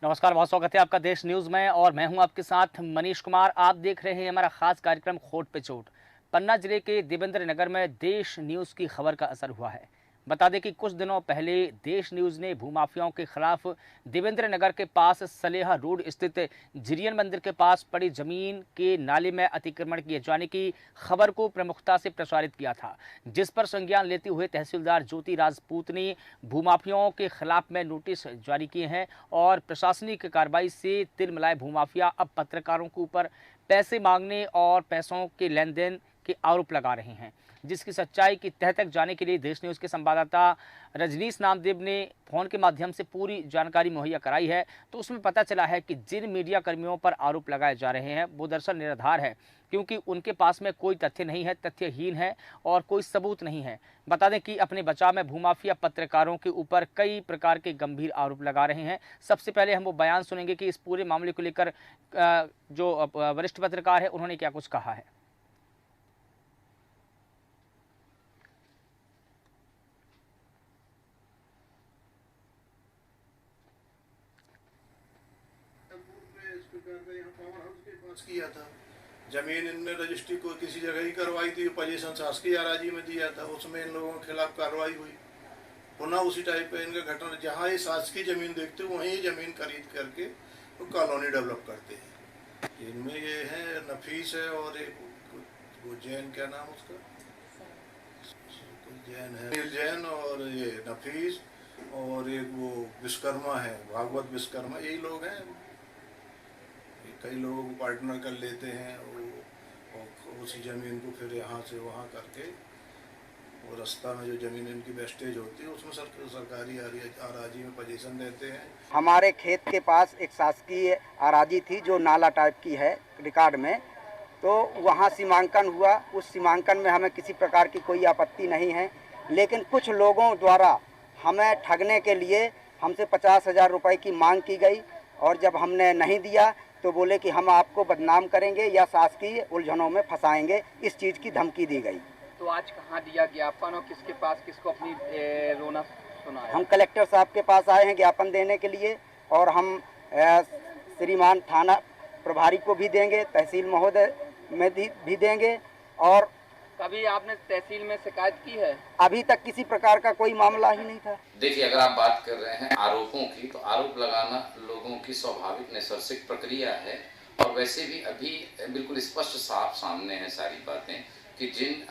नमस्कार, बहुत स्वागत है आपका देश न्यूज़ में और मैं हूं आपके साथ मनीष कुमार। आप देख रहे हैं हमारा खास कार्यक्रम खोट पे चोट। पन्ना जिले के देवेंद्र नगर में देश न्यूज़ की खबर का असर हुआ है। बता दें कि कुछ दिनों पहले देश न्यूज़ ने भूमाफियाओं के खिलाफ देवेंद्र नगर के पास सलेहा रोड स्थित झिरियन मंदिर के पास पड़ी जमीन के नाले में अतिक्रमण किए जाने की खबर को प्रमुखता से प्रसारित किया था, जिस पर संज्ञान लेते हुए तहसीलदार ज्योति राजपूत ने भूमाफियाओं के खिलाफ में नोटिस जारी किए हैं और प्रशासनिक कार्रवाई से तिलमिलाए भूमाफिया अब पत्रकारों के ऊपर पैसे मांगने और पैसों के लेन देन के आरोप लगा रहे हैं, जिसकी सच्चाई की तह तक जाने के लिए देश न्यूज़ के संवाददाता रजनीश नामदेव ने फोन के माध्यम से पूरी जानकारी मुहैया कराई है। तो उसमें पता चला है कि जिन मीडिया कर्मियों पर आरोप लगाए जा रहे हैं वो दरअसल निराधार है, क्योंकि उनके पास में कोई तथ्य नहीं है, तथ्यहीन है और कोई सबूत नहीं है। बता दें कि अपने बचाव में भूमाफिया पत्रकारों के ऊपर कई प्रकार के गंभीर आरोप लगा रहे हैं। सबसे पहले हम वो बयान सुनेंगे कि इस पूरे मामले को लेकर जो वरिष्ठ पत्रकार है उन्होंने क्या कुछ कहा है। किया था जमीन इनने रजिस्ट्री को किसी जगह ही करवाई थी, पोजीशन शासकीय हराजी में दिया था, उसमें इन लोगों के खिलाफ कार्रवाई हुई। पुनः उसी टाइप पे इनका घटना, जहाँ ये शासकीय जमीन देखते वहीं जमीन खरीद करके वो कॉलोनी डेवलप करते हैं। इनमें ये है नफीस है और एक वो जैन, क्या नाम उसका, जैन है, जैन और ये नफीस और एक वो विश्वकर्मा है, भागवत विश्वकर्मा, यही लोग हैं। कई लोग पार्टनर कर लेते हैं और उसी ज़मीन को फिर यहाँ से वहाँ करके वो रास्ता में जो ज़मीन इनकी वेस्टेज होती है उसमें सरकारी अराजी में पोजीशन देते हैं। हमारे खेत के पास एक शासकीय अराजी थी जो नाला टाइप की है रिकॉर्ड में, तो वहाँ सीमांकन हुआ। उस सीमांकन में हमें किसी प्रकार की कोई आपत्ति नहीं है, लेकिन कुछ लोगों द्वारा हमें ठगने के लिए हमसे 50,000 रुपये की मांग की गई और जब हमने नहीं दिया तो बोले कि हम आपको बदनाम करेंगे या शासकीय उलझनों में फंसाएंगे, इस चीज़ की धमकी दी गई। तो आज कहाँ दिया ज्ञापन और किसके पास किसको अपनी रोना सुनाया? हम कलेक्टर साहब के पास आए हैं ज्ञापन देने के लिए और हम श्रीमान थाना प्रभारी को भी देंगे, तहसील महोदय में भी देंगे। और कभी आपने तहसील में शिकायत की है? अभी तक किसी प्रकार का कोई मामला ही नहीं था। देखिए, अगर आप बात कर रहे हैं आरोपों की, तो आरोप लगाना लोगों की स्वाभाविक नैसर्गिक प्रक्रिया है और वैसे भी अभी बिल्कुल स्पष्ट साफ सामने है सारी बातें कि जिन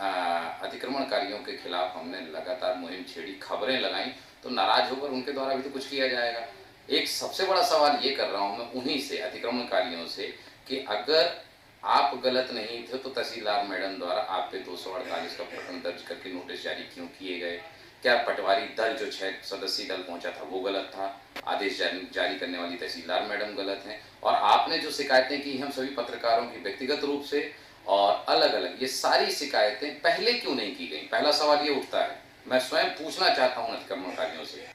अतिक्रमणकारियों के खिलाफ हमने लगातार मुहिम छेड़ी, खबरें लगाई, तो नाराज होकर उनके द्वारा भी तो कुछ किया जाएगा। एक सबसे बड़ा सवाल ये कर रहा हूँ मैं उन्हीं से, अतिक्रमणकारियों से, कि अगर आप गलत नहीं थे तो तहसीलदार मैडम द्वारा आप पे 248 का प्रकरण दर्ज करके नोटिस जारी क्यों किए गए? क्या पटवारी दल जो 6 सदस्यीय दल पहुंचा था वो गलत था? आदेश जारी करने वाली तहसीलदार मैडम गलत हैं। और आपने जो शिकायतें की हम सभी पत्रकारों की व्यक्तिगत रूप से और अलग अलग, ये सारी शिकायतें पहले क्यों नहीं की गई? पहला सवाल ये उठता है, मैं स्वयं पूछना चाहता हूँ अतिक्रमणकारियों से।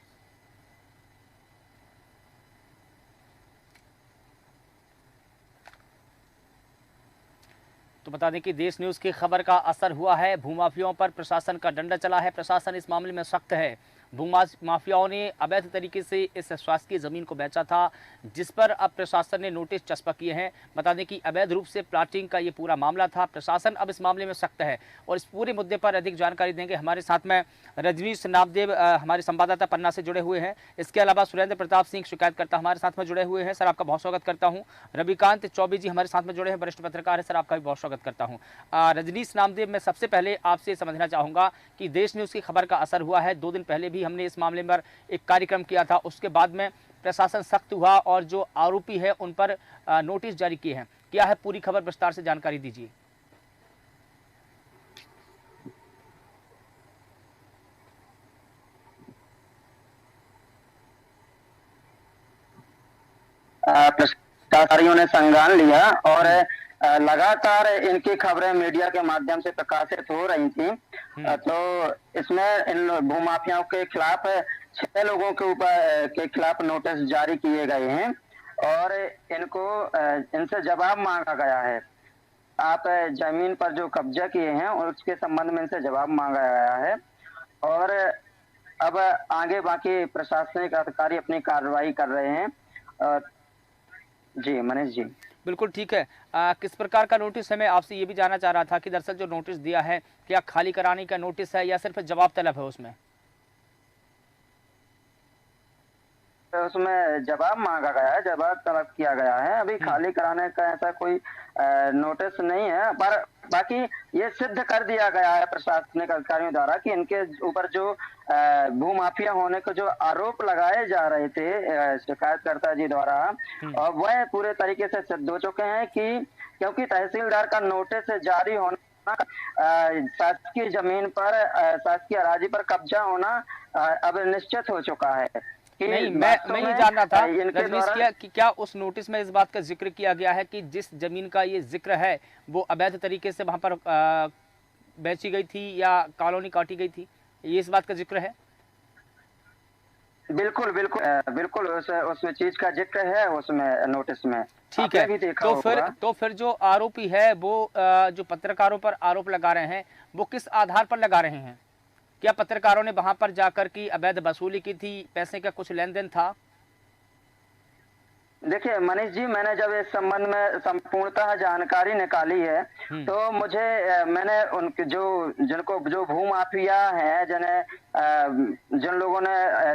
तो बता दें कि देश न्यूज़ की खबर का असर हुआ है। भूमाफियाओं पर प्रशासन का डंडा चला है। प्रशासन इस मामले में सख्त है। भूमाफियाओं ने अवैध तरीके से इस शासकीय ज़मीन को बेचा था, जिस पर अब प्रशासन ने नोटिस चस्पा किए हैं। बता दें कि अवैध रूप से प्लाटिंग का ये पूरा मामला था। प्रशासन अब इस मामले में सख्त है और इस पूरे मुद्दे पर अधिक जानकारी देंगे हमारे साथ में रजनीश नामदेव, हमारे संवाददाता पन्ना से जुड़े हुए हैं। इसके अलावा सुरेंद्र प्रताप सिंह शिकायतकर्ता हमारे साथ में जुड़े हुए हैं। सर, आपका बहुत स्वागत करता हूँ। रविकांत चौबे जी हमारे साथ में जुड़े हैं, वरिष्ठ पत्रकार है। सर, आपका भी बहुत स्वागत करता हूँ। रजनीश नामदेव, मैं सबसे पहले आपसे समझना चाहूँगा कि देश न्यूज़ की खबर का असर हुआ है। 2 दिन पहले भी हमने इस मामले पर एक कार्यक्रम किया था, उसके बाद में प्रशासन सख्त हुआ और जो आरोपी है उन पर नोटिस जारी किए हैं। क्या है पूरी खबर, विस्तार से जानकारी दीजिए। प्रशासनियों ने संज्ञान लिया और लगातार इनकी खबरें मीडिया के माध्यम से प्रकाशित हो रही थी। तो इसमें इन भूमाफियाओं के खिलाफ 6 लोगों के खिलाफ नोटिस जारी किए गए हैं और इनको इनसे जवाब मांगा गया है। आप जमीन पर जो कब्जा किए हैं उसके संबंध में इनसे जवाब मांगा गया है और अब आगे बाकी प्रशासनिक अधिकारी अपनी कार्रवाई कर रहे हैं जी मनीष जी। बिल्कुल ठीक है। किस प्रकार का नोटिस है, मैं आपसे ये भी जानना चाह रहा था कि दरअसल जो नोटिस दिया है, क्या खाली कराने का नोटिस है या सिर्फ जवाब तलब है उसमें? तो उसमें जवाब मांगा गया है, जवाब तलब किया गया है। अभी खाली कराने का ऐसा कोई नोटिस नहीं है, पर बाकी ये सिद्ध कर दिया गया है प्रशासनिक अधिकारियों द्वारा कि इनके ऊपर जो भूमाफिया होने के जो आरोप लगाए जा रहे थे शिकायतकर्ता जी द्वारा, और वह पूरे तरीके से सिद्ध हो चुके हैं कि क्योंकि तहसीलदार का नोटिस जारी होना, शासकीय जमीन पर, शासकीय अराजी पर कब्जा होना अब निश्चित हो चुका है। नहीं, मैं ये जान रहा था रजनीश कि क्या उस नोटिस में इस बात का जिक्र किया गया है कि जिस जमीन का ये जिक्र है वो अवैध तरीके से वहां पर बेची गई थी या कॉलोनी काटी गई थी, ये इस बात का जिक्र है? बिल्कुल बिल्कुल बिल्कुल उस चीज का जिक्र है उसमें, नोटिस में। ठीक है, तो फिर जो आरोपी है वो जो पत्रकारों पर आरोप लगा रहे हैं वो किस आधार पर लगा रहे हैं? क्या पत्रकारों ने वहां पर जाकर की अवैध वसूली की थी, पैसे का कुछ लेन देन था? देखिए मनीष जी, मैंने जब इस संबंध में संपूर्णतः जानकारी निकाली है तो मैंने उनके जिनको जो भूमाफिया हैं, जिन लोगों ने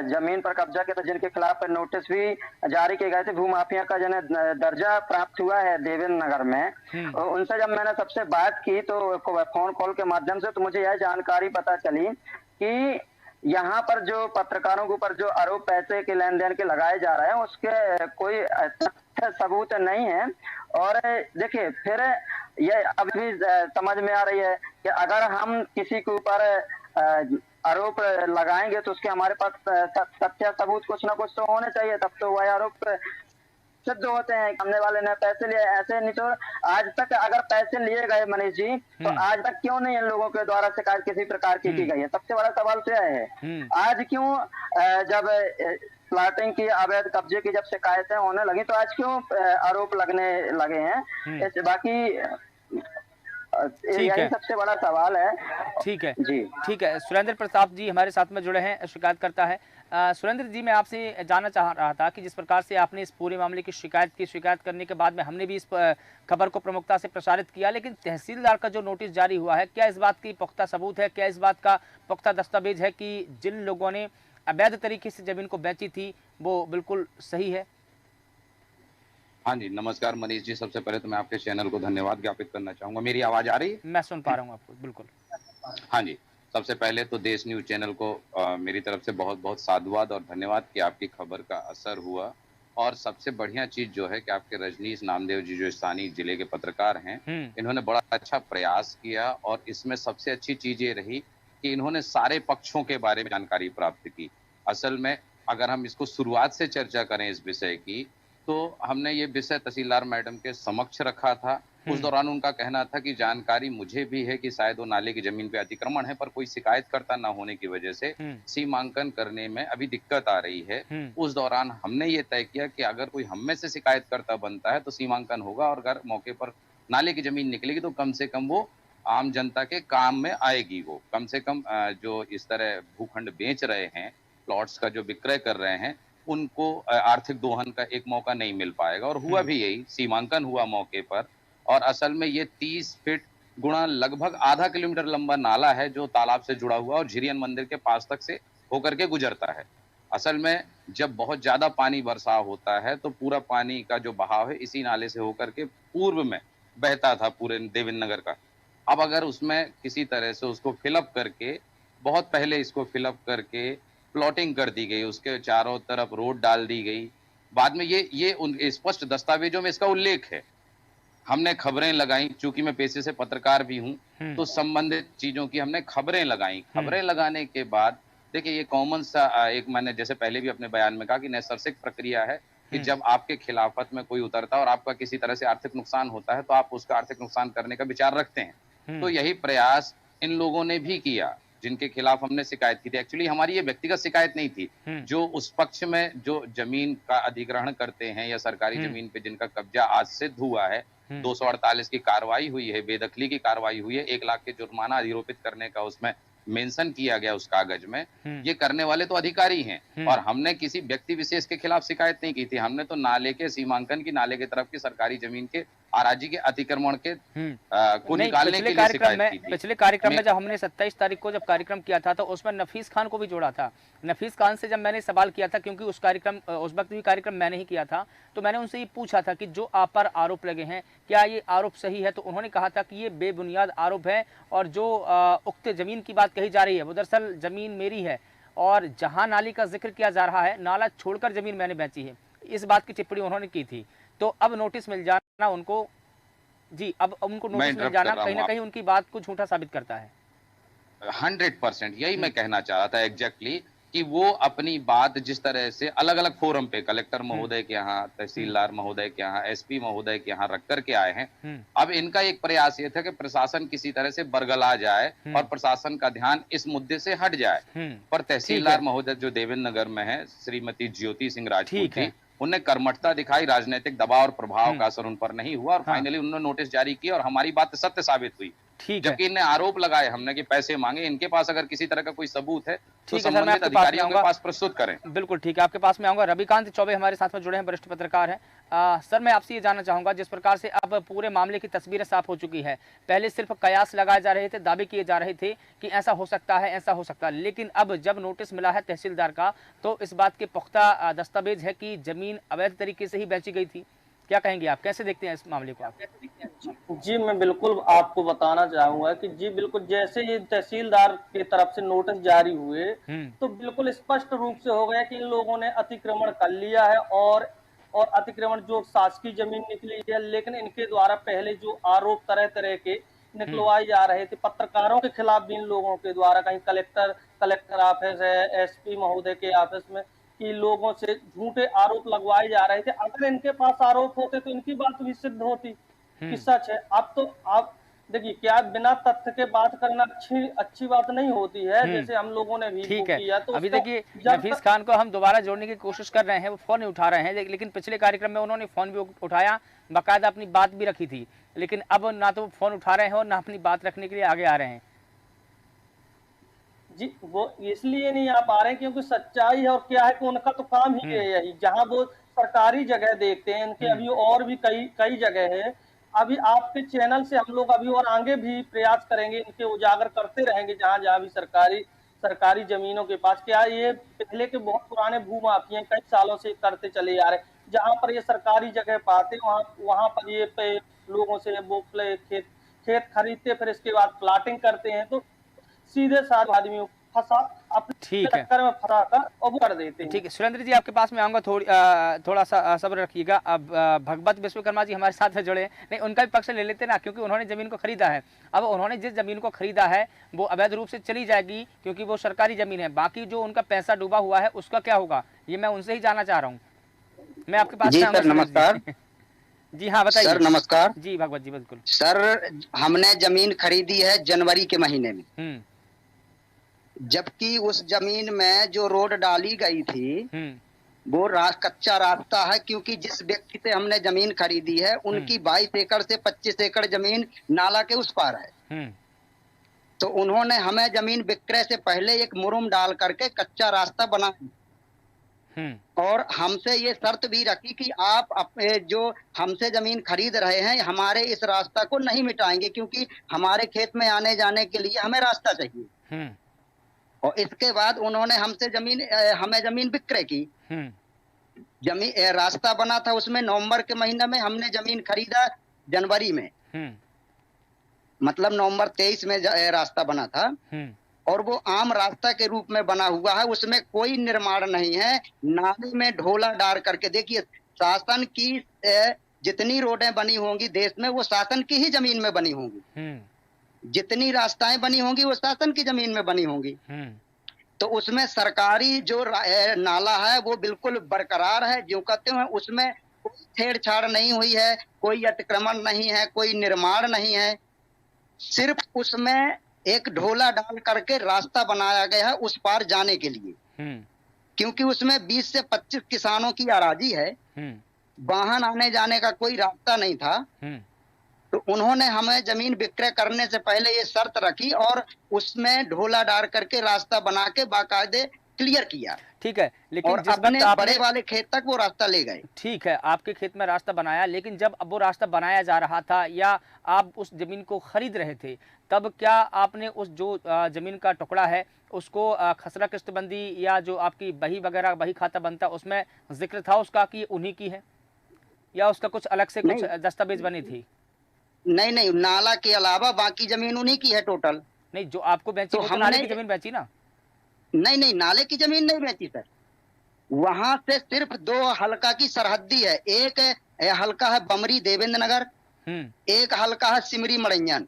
जमीन पर कब्जा किया था, जिनके खिलाफ नोटिस भी जारी किए गए थे, भूमाफिया का जिन्हें दर्जा प्राप्त हुआ है देवेंद्र नगर में, उनसे जब मैंने सबसे बात की तो फोन कॉल के माध्यम से, तो मुझे यह जानकारी पता चली कि यहाँ पर जो पत्रकारों के ऊपर जो आरोप पैसे के लेन देन के लगाए जा रहे हैं उसके कोई तथ्य सबूत नहीं है। और देखिए फिर ये अब भी समझ में आ रही है कि अगर हम किसी के ऊपर आरोप लगाएंगे तो उसके हमारे पास तथ्य सबूत कुछ ना कुछ तो होने चाहिए, तब तो वह आरोप सिद्ध होते हैं। सामने वाले ने पैसे लिए, ऐसे नहीं तो आज तक अगर पैसे लिए गए मनीष जी, तो आज तक क्यों नहीं इन लोगों के द्वारा शिकायत किसी प्रकार की गई है? सबसे बड़ा सवाल तो यह है। आज क्यों जब प्लाटिंग की, अवैध कब्जे की जब शिकायतें होने लगी तो आज क्यों आरोप लगने लगे हैं? बाकी यही सबसे बड़ा सवाल है। ठीक है जी, ठीक है। सुरेंद्र प्रताप जी हमारे साथ में जुड़े हैं, शिकायतकर्ता है। सुरेंद्र जी, मैं आपसे जानना चाह रहा था कि जिस प्रकार से आपने इस पूरे मामले की शिकायत करने के बाद में हमने भी इस खबर को प्रमुखता से प्रसारित किया, लेकिन तहसीलदार का जो नोटिस जारी हुआ है, क्या इस बात की पुख्ता सबूत है, क्या इस बात का पुख्ता दस्तावेज है कि जिन लोगों ने अवैध तरीके से जमीन को बेची थी वो बिल्कुल सही है? हाँ जी, नमस्कार मनीष जी। सबसे पहले तो मैं आपके चैनल को धन्यवाद ज्ञापित करना चाहूंगा। मेरी आवाज आ रही है? मैं सुन पा रहा हूँ आपको, बिल्कुल। हाँ जी, सबसे पहले तो देश न्यूज चैनल को मेरी तरफ से बहुत बहुत साधुवाद और धन्यवाद कि आपकी खबर का असर हुआ। और सबसे बढ़िया चीज जो है कि आपके रजनीश नामदेव जी जो स्थानीय जिले के पत्रकार हैं, इन्होंने बड़ा अच्छा प्रयास किया। और इसमें सबसे अच्छी चीज ये रही कि इन्होंने सारे पक्षों के बारे में जानकारी प्राप्त की। असल में अगर हम इसको शुरुआत से चर्चा करें इस विषय की, तो हमने ये विषय तहसीलदार मैडम के समक्ष रखा था। उस दौरान उनका कहना था कि जानकारी मुझे भी है कि शायद वो नाले की जमीन पे अतिक्रमण है, पर कोई शिकायतकर्ता न होने की वजह से सीमांकन करने में अभी दिक्कत आ रही है। उस दौरान हमने ये तय किया कि अगर कोई हम में से शिकायतकर्ता बनता है तो सीमांकन होगा, और अगर मौके पर नाले की जमीन निकलेगी तो कम से कम वो आम जनता के काम में आएगी। वो कम से कम जो इस तरह भूखंड बेच रहे हैं, प्लॉट्स का जो विक्रय कर रहे हैं, उनको आर्थिक दोहन का एक मौका नहीं मिल पाएगा। और हुआ भी यही, सीमांकन हुआ मौके पर। और असल में ये 30 फीट गुणा लगभग आधा किलोमीटर लंबा नाला है जो तालाब से जुड़ा हुआ और झिरियन मंदिर के पास तक से होकर के गुजरता है। असल में जब बहुत ज्यादा पानी बरसा होता है तो पूरा पानी का जो बहाव है इसी नाले से होकर के पूर्व में बहता था पूरे देवेंद्र नगर का। अब अगर उसमें किसी तरह से उसको फिलअप करके, बहुत पहले इसको फिलअप करके प्लॉटिंग कर दी गई, उसके चारों तरफ रोड डाल दी गई। बाद में ये उन स्पष्ट दस्तावेजों में इसका उल्लेख है। हमने खबरें लगाई, चूंकि मैं पेशे से पत्रकार भी हूं, तो संबंधित चीजों की हमने खबरें लगाई। खबरें लगाने के बाद देखिए ये कॉमन सा एक, मैंने जैसे पहले भी अपने बयान में कहा कि नैसर्गिक प्रक्रिया है कि जब आपके खिलाफत में कोई उतरता है और आपका किसी तरह से आर्थिक नुकसान होता है तो आप उसका आर्थिक नुकसान करने का विचार रखते हैं। तो यही प्रयास इन लोगों ने भी किया जिनके खिलाफ हमने शिकायत की थी। एक्चुअली हमारी ये व्यक्तिगत शिकायत नहीं थी। जो उस पक्ष में जो जमीन का अधिग्रहण करते हैं या सरकारी जमीन पे जिनका कब्जा आज सिद्ध हुआ है, 248 की कार्रवाई हुई है, बेदखली की कार्रवाई हुई है, 1 लाख के जुर्माना अधिरोपित करने का उसमें मेंशन किया गया उस कागज में, ये करने वाले तो अधिकारी हैं। और हमने किसी व्यक्ति विशेष के खिलाफ शिकायत नहीं की थी, हमने तो नाले के सीमांकन की, नाले के तरफ की सरकारी जमीन के आराजी के अतिक्रमण के को निकालने के लिए शिकायत की थी। पिछले कार्यक्रम में जब हमने 27 तारीख को जब कार्यक्रम किया था तो उसमें नफीस खान को भी जोड़ा था। नफीस खान से जब मैंने सवाल किया था, क्योंकि उस वक्त भी कार्यक्रम मैंने ही किया था, तो मैंने उनसे ये पूछा था कि जो आप पर आरोप लगे हैं क्या ये आरोप सही है, तो उन्होंने कहा था कि ये बेबुनियाद आरोप है और जो उक्त जमीन की बात कही जा रही है वो दरअसल जमीन मेरी है और जहां नाली का जिक्र किया जा रहा है, नाला छोड़कर जमीन मैंने बेची है। इस बात की टिप्पणी उन्होंने की थी। तो अब नोटिस मिल जाना उनको, जी अब उनको नोटिस मिल जाना कहीं ना कहीं उनकी बात को झूठा साबित करता है। 100% यही मैं कहना चाह रहा था एग्जैक्टली, कि वो अपनी बात जिस तरह से अलग अलग फोरम पे कलेक्टर महोदय के यहाँ, तहसीलदार महोदय के यहाँ, एसपी महोदय के यहाँ रख करके आए हैं। अब इनका एक प्रयास ये था कि प्रशासन किसी तरह से बरगला जाए और प्रशासन का ध्यान इस मुद्दे से हट जाए। पर तहसीलदार महोदय जो देवेंद्र नगर में है, श्रीमती ज्योति सिंह राजपूत थी, उन्हें कर्मठता दिखाई, राजनीतिक दबाव और प्रभाव का असर उन पर नहीं हुआ और फाइनली उन्होंने नोटिस जारी किया और हमारी बात सत्य साबित हुई। जबकि इन्हें आरोप लगाए हमने कि पैसे मांगे, इनके पास अगर किसी तरह का कोई सबूत है तो संबंधित अधिकारियों के पास प्रस्तुत करें। बिल्कुल ठीक है, आपके पास में आऊंगा। रविकांत चौबे हमारे साथ में जुड़े हैं, वरिष्ठ पत्रकार हैं। सर मैं आपसे ये जानना चाहूंगा, जिस प्रकार से अब पूरे मामले की तस्वीरें साफ हो चुकी है, पहले सिर्फ कयास लगाए जा रहे थे, दावे किए जा रहे थे कि ऐसा हो सकता है, ऐसा हो सकता है, लेकिन अब जब नोटिस मिला है तहसीलदार का तो इस बात के पुख्ता दस्तावेज है कि जमीन अवैध तरीके से ही बेची गई थी। क्या कहेंगे आप, कैसे देखते हैं इस मामले को आप? जी मैं बिल्कुल आपको बताना चाहूंगा कि जी बिल्कुल जैसे ये तहसीलदार की तरफ से नोटिस जारी हुए तो बिल्कुल स्पष्ट रूप से हो गया कि इन लोगों ने अतिक्रमण कर लिया है और अतिक्रमण जो शासकीय जमीन निकली है, लेकिन इनके द्वारा पहले जो आरोप तरह तरह के निकलवाए जा रहे थे पत्रकारों के खिलाफ भी इन लोगों के द्वारा, कहीं कलेक्टर ऑफिस है, एसपी महोदय के ऑफिस में, कि लोगों से झूठे आरोप लगवाए जा रहे थे। अगर इनके पास आरोप होते तो इनकी बात भी सिद्ध होती कि सच है। अब तो आप देखिए क्या बिना तथ्य के बात करना अच्छी बात नहीं होती है, जैसे हम लोगों ने भी किया। तो अभी देखिए नफीस खान को हम दोबारा जोड़ने की कोशिश कर रहे हैं, वो फोन नहीं उठा रहे हैं, लेकिन पिछले कार्यक्रम में उन्होंने फोन भी उठाया, बाकायदा अपनी बात भी रखी थी, लेकिन अब ना तो फोन उठा रहे हैं और ना अपनी बात रखने के लिए आगे आ रहे हैं। जी वो इसलिए नहीं आ पा रहे हैं क्योंकि सच्चाई है और क्या है कि उनका तो काम ही है यही, जहां वो सरकारी जगह देखते हैं, इनके अभी और भी कई जगह है। अभी आपके चैनल से हम लोग अभी और आगे भी प्रयास करेंगे, इनके उजागर करते रहेंगे जहां जहां भी सरकारी जमीनों के पास। क्या ये पहले के बहुत पुराने भूमाफिया कई सालों से करते चले आ रहे, जहां पर ये सरकारी जगह पाते वहां पर ये लोगों से वो खेत खरीदते, फिर इसके बाद प्लाटिंग करते हैं, तो सीधे साधे आदमियों फंसा अपने चक्कर में फंसा कर और कर देते हैं। ठीक है सुरेंद्र जी, आपके पास में आऊंगा, थोड़ा सा सब्र रखिएगा। अब भगवत विश्वकर्मा जी हमारे साथ जुड़े हैं, नहीं उनका भी पक्ष ले लेते ना, क्योंकि उन्होंने जमीन को खरीदा है। अब उन्होंने जिस जमीन को खरीदा है वो अवैध रूप से चली जाएगी क्योंकि वो सरकारी जमीन है, बाकी जो उनका पैसा डूबा हुआ है उसका क्या होगा, ये मैं उनसे ही जानना चाह रहा हूँ। मैं आपके पास नमस्कार जी हाँ बताइए सर। नमस्कार जी भगवत जी, बिल्कुल सर। हमने जमीन खरीदी है जनवरी के महीने में, जबकि उस जमीन में जो रोड डाली गई थी वो कच्चा रास्ता है, क्योंकि जिस व्यक्ति से हमने जमीन खरीदी है उनकी 22 एकड़ से 25 एकड़ जमीन नाला के उस पार है। तो उन्होंने हमें जमीन विक्रय से पहले एक मुरुम डाल करके कच्चा रास्ता बना और हमसे ये शर्त भी रखी कि आप जो हमसे जमीन खरीद रहे हैं हमारे इस रास्ता को नहीं मिटाएंगे, क्योंकि हमारे खेत में आने जाने के लिए हमें रास्ता चाहिए। और इसके बाद उन्होंने हमसे हमें जमीन विक्रय की। जमीन रास्ता बना था उसमें नवंबर के महीने में, हमने जमीन खरीदा जनवरी में, मतलब नवंबर 23 में रास्ता बना था और वो आम रास्ता के रूप में बना हुआ है, उसमें कोई निर्माण नहीं है। नाले में ढोला डाल करके देखिए, शासन की जितनी रोडें बनी होंगी देश में वो शासन की ही जमीन में बनी होंगी, जितनी रास्ताएं बनी होंगी वो शासन की जमीन में बनी होंगी। तो उसमें सरकारी जो नाला है वो बिल्कुल बरकरार है, जो कहते हैं उसमें कोई छेड़छाड़ नहीं हुई है, कोई अतिक्रमण नहीं है, कोई निर्माण नहीं है, सिर्फ उसमें एक ढोला डाल करके रास्ता बनाया गया है उस पार जाने के लिए, क्योंकि उसमें 20 से 25 किसानों की अराजी है, वाहन आने जाने का कोई रास्ता नहीं था। तो उन्होंने हमें जमीन विक्रय करने से पहले ये शर्त रखी और उसमें ढोला डाल करके रास्ता बना के बाकायदे क्लियर किया। ठीक है, लेकिन और जिस अपने वक्त आपने बड़े वाले खेत तक वो रास्ता ले गए। ठीक है, आपके खेत में रास्ता बनाया, लेकिन जब अब वो रास्ता बनाया जा रहा था या आप उस जमीन को खरीद रहे थे, तब क्या आपने उस जो जमीन का टुकड़ा है उसको खसरा किस्तबंदी या जो आपकी बही वगैरह बही खाता बनता उसमें जिक्र था उसका कि उन्हीं की है, या उसका कुछ अलग से कुछ दस्तावेज बनी थी? नहीं नहीं, नाला के अलावा बाकी जमीन उन्हीं की है टोटल। नहीं, जो आपको बेची तो वो तो नाले की जमीन बेची ना? नहीं नहीं, नाले की जमीन नहीं बेची सर, वहां से सिर्फ 2 हल्का की सरहदी है। एक हल्का है बमरी देवेंद्र नगर, एक हल्का है सिमरी मड़ैयन।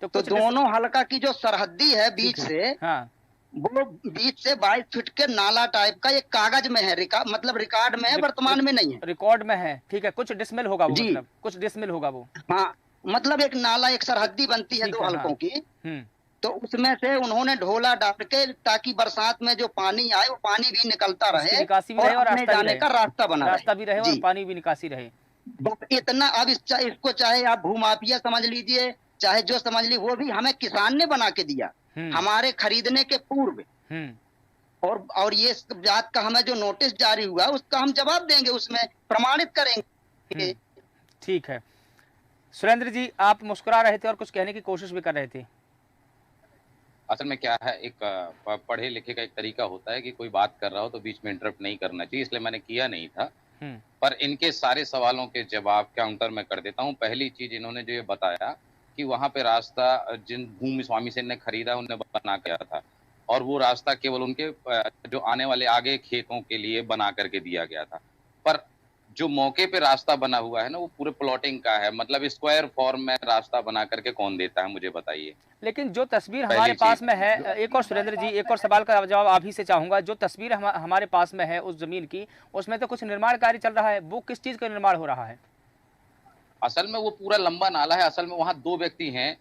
तो दोनों हल्का की जो सरहदी है बीच से, हाँ, वो बीच से 22 फीट के नाला टाइप का एक कागज में है, मतलब रिकॉर्ड में है, वर्तमान में नहीं है। रिकॉर्ड में है, ठीक है। कुछ डिसमिल होगा वो, जी, मतलब कुछ डिसमिल होगा वो। हाँ, मतलब एक नाला एक सरहदी बनती है 2 हल्कों की। तो उसमें से उन्होंने ढोला डाल के ताकि बरसात में जो पानी आए वो पानी भी निकलता रहे, निकासी भी रहे और अपने जाने का रास्ता बना, रास्ता भी रहे और पानी भी निकासी रहे। बस इतना। अब इसको चाहे आप भूमाफिया समझ लीजिए, चाहे जो समझ ली, वो भी हमें किसान ने बना के दिया हमारे खरीदने के पूर्व। और ये बात का हमें जो नोटिस जारी हुआ उसका हम जवाब देंगे, उसमें प्रमाणित करेंगे। ठीक है। सुरेंद्र जी, आप मुस्कुरा रहे थे और कुछ कहने की कोशिश भी कर रहे थे। असल में क्या है, एक पढ़े लिखे का एक तरीका होता है कि कोई बात कर रहा हो तो बीच में इंटरप्ट नहीं करना चाहिए, इसलिए मैंने किया नहीं था। पर इनके सारे सवालों के जवाब काउंटर में कर देता हूँ। पहली चीज, इन्होंने जो ये बताया कि वहां पे रास्ता जिन भूमि स्वामी से इन्हें खरीदा उन्हें बना गया था, और वो रास्ता केवल उनके जो आने वाले आगे खेतों के लिए बना करके दिया गया था। पर जो मौके पे रास्ता बना हुआ है ना, वो पूरे प्लॉटिंग का है, मतलब स्क्वायर फॉर्म में रास्ता बना करके कौन देता है, मुझे बताइए। लेकिन जो तस्वीर हमारे पास में है, एक और सुरेंद्र जी, एक और सवाल का जवाब आप ही से चाहूंगा। जो तस्वीर हमारे पास में है उस जमीन की, उसमें तो कुछ निर्माण कार्य चल रहा है, वो किस चीज का निर्माण हो रहा है? असल में वो पूरा लंबा नाला है। असल में वहाँ 2 व्यक्ति हैं,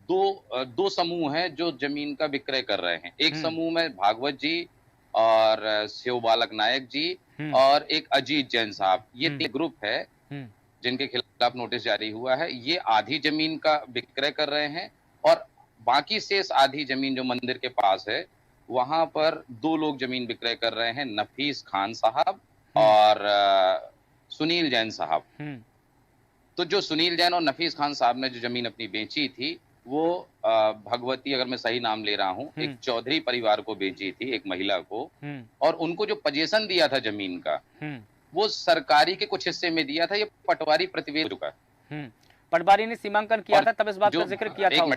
दो समूह हैं जो जमीन का विक्रय कर रहे हैं। एक समूह में भागवत जी और शिव बालक नायक जी और एक अजीत जैन साहब, ये 3 ग्रुप है जिनके खिलाफ नोटिस जारी हुआ है। ये आधी जमीन का विक्रय कर रहे हैं और बाकी शेष आधी जमीन जो मंदिर के पास है वहां पर 2 लोग जमीन विक्रय कर रहे हैं, नफीस खान साहब और सुनील जैन साहब। तो जो सुनील जैन और नफीस खान साहब ने जो जमीन अपनी बेची थी, वो भगवती, अगर मैं सही नाम ले रहा हूँ, एक चौधरी परिवार को बेची थी, एक महिला को, और उनको जो पोजीशन दिया था जमीन का, वो सरकारी के कुछ हिस्से में दिया था। ये पटवारी प्रतिवेदन हो चुका है। पटवारी ने सीमांकन किया था, तब इस बात का जिक्र किया था।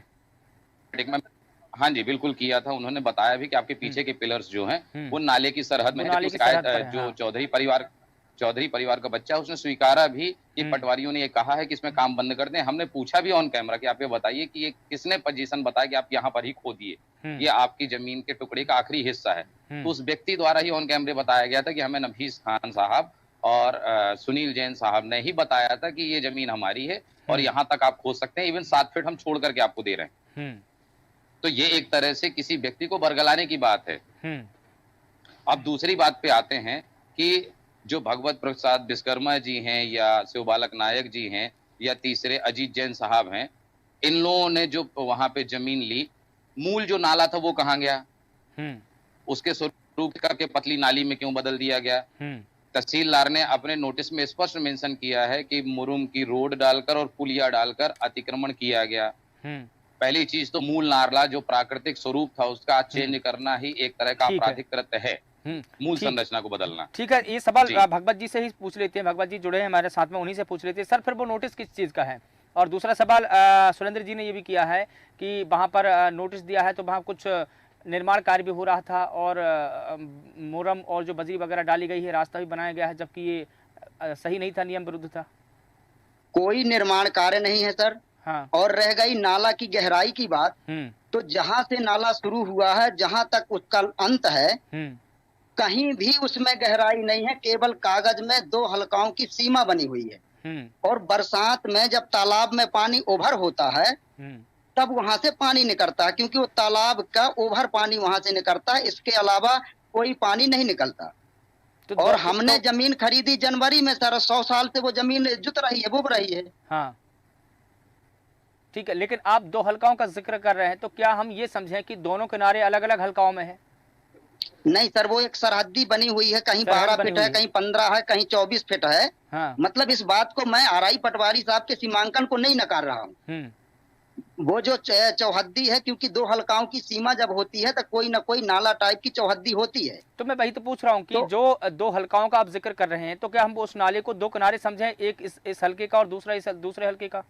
हाँ जी, बिल्कुल किया था। उन्होंने बताया भी कि आपके पीछे के पिलर्स जो हैं वो नाले की सरहद में है। जो चौधरी परिवार का बच्चा, उसने स्वीकारा भी कि पटवारियों ने ये कहा है कि इसमें काम बंद कर दें। हमने पूछा भी ऑन कैमरा कि आप ये बताइए कि ये किसने पोजीशन बताया कि आप यहाँ पर ही खो दिए, ये आपकी जमीन के टुकड़े का आखिरी हिस्सा है। तो उस व्यक्ति द्वारा ही ऑन कैमरे बताया गया था कि हमें नफीस खान साहब और सुनील जैन साहब ने ही बताया था कि ये जमीन हमारी है और यहाँ तक आप खोद सकते हैं, इवन 7 फीट हम छोड़ करके आपको दे रहे हैं। तो ये एक तरह से किसी व्यक्ति को बरगलाने की बात है। अब दूसरी बात पे आते हैं कि जो भगवत प्रसाद विश्वकर्मा जी हैं या शिव बालक नायक जी हैं या तीसरे अजीत जैन साहब हैं, इन लोगों ने जो वहां पे जमीन ली, मूल जो नाला था वो कहाँ गया? उसके स्वरूप के पतली नाली में क्यों बदल दिया गया? तहसीलदार ने अपने नोटिस में स्पष्ट मेंशन किया है कि मुरुम की रोड डालकर और पुलिया डालकर अतिक्रमण किया गया। पहली चीज तो मूल नाला जो प्राकृतिक स्वरूप था उसका चेंज करना ही एक तरह का आपराधिक कृत्य है, मूल संरचना को बदलना। ठीक है, ये सवाल भगवत जी से ही पूछ लेते हैं। भगवत जी जुड़े हैं हमारे साथ में, उन्हीं से पूछ लेते हैं। सर, फिर वो नोटिस किस चीज का है? और दूसरा सवाल सुरेंद्र जी ने ये भी किया है कि वहां पर नोटिस दिया है तो वहां कुछ निर्माण कार्य भी हो रहा था और मुरम और जो बजरी वगैरह डाली गई है, रास्ता भी बनाया गया है, जबकि ये सही नहीं था, नियम विरुद्ध था। कोई निर्माण कार्य नहीं है सर। हाँ। और रह गई नाला की गहराई की बात, तो जहां से नाला शुरू हुआ है, जहां तक उसका अंत है, कहीं भी उसमें गहराई नहीं है, केवल कागज में 2 हल्काओं की सीमा बनी हुई है। और बरसात में जब तालाब में पानी ओवर होता है तब वहां से पानी निकलता है, क्योंकि वो तालाब का ओवर पानी वहां से निकलता है, इसके अलावा कोई पानी नहीं निकलता। और हमने जमीन खरीदी जनवरी में सर, 100 साल से वो जमीन जुत रही है, बुब रही है। हाँ। ठीक है, लेकिन आप 2 हलकाओं का जिक्र कर रहे हैं, तो क्या हम ये समझें कि दोनों किनारे अलग अलग हलकाओं में है? नहीं सर, वो एक सरहदी बनी हुई है, कहीं 12 फीट है, कहीं 15 है, कहीं 24 फीट है। हाँ। मतलब इस बात को मैं आरआई पटवारी साहब के सीमांकन को नहीं नकार रहा हूँ। वो जो चौहद्दी है, क्योंकि 2 हलकाओं की सीमा जब होती है तो कोई ना कोई नाला टाइप की चौहद्दी होती है। तो मैं वही तो पूछ रहा हूँ कि जो 2 हलकाओं का आप जिक्र कर रहे हैं, तो क्या हम उस नाले को 2 किनारे समझें, एक इस हल्के का और दूसरा इस दूसरे हल्के का?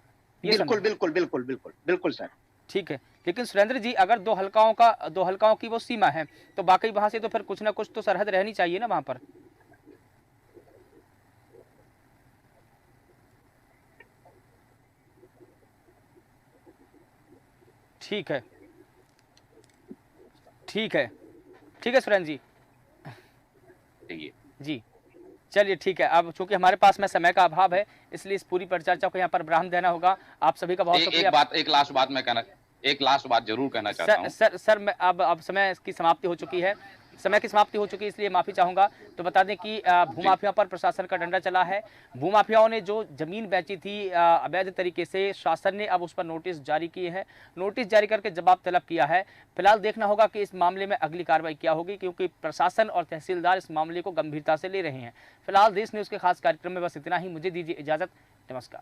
बिल्कुल बिल्कुल बिल्कुल बिल्कुल बिल्कुल सर। ठीक है, लेकिन सुरेंद्र जी, अगर 2 हलकाओं की वो सीमा है, तो वाकई वहां से तो फिर कुछ ना कुछ तो सरहद रहनी चाहिए ना वहां पर। ठीक है, ठीक है, ठीक है सुरेंद्र जी। जी चलिए, ठीक है। अब चूंकि हमारे पास में समय का अभाव है, इसलिए इस पूरी परिचर्चा को यहाँ पर विराम देना होगा। आप सभी का बहुत शुक्रिया। एक लास्ट बात जरूर कहना चाहता हूं। सर मैं अब समय की समाप्ति हो चुकी है, इसलिए माफी चाहूंगा। तो बता दें कि भूमाफियाओं पर प्रशासन का डंडा चला है। भूमाफियाओं ने जो जमीन बेची थी अवैध तरीके से, शासन ने अब उस पर नोटिस जारी किए हैं, नोटिस जारी करके जवाब तलब किया है। फिलहाल देखना होगा कि इस मामले में अगली कार्रवाई क्या होगी, क्योंकि प्रशासन और तहसीलदार इस मामले को गंभीरता से ले रहे हैं। फिलहाल देश न्यूज़ के खास कार्यक्रम में बस इतना ही। मुझे दीजिए इजाजत, नमस्कार।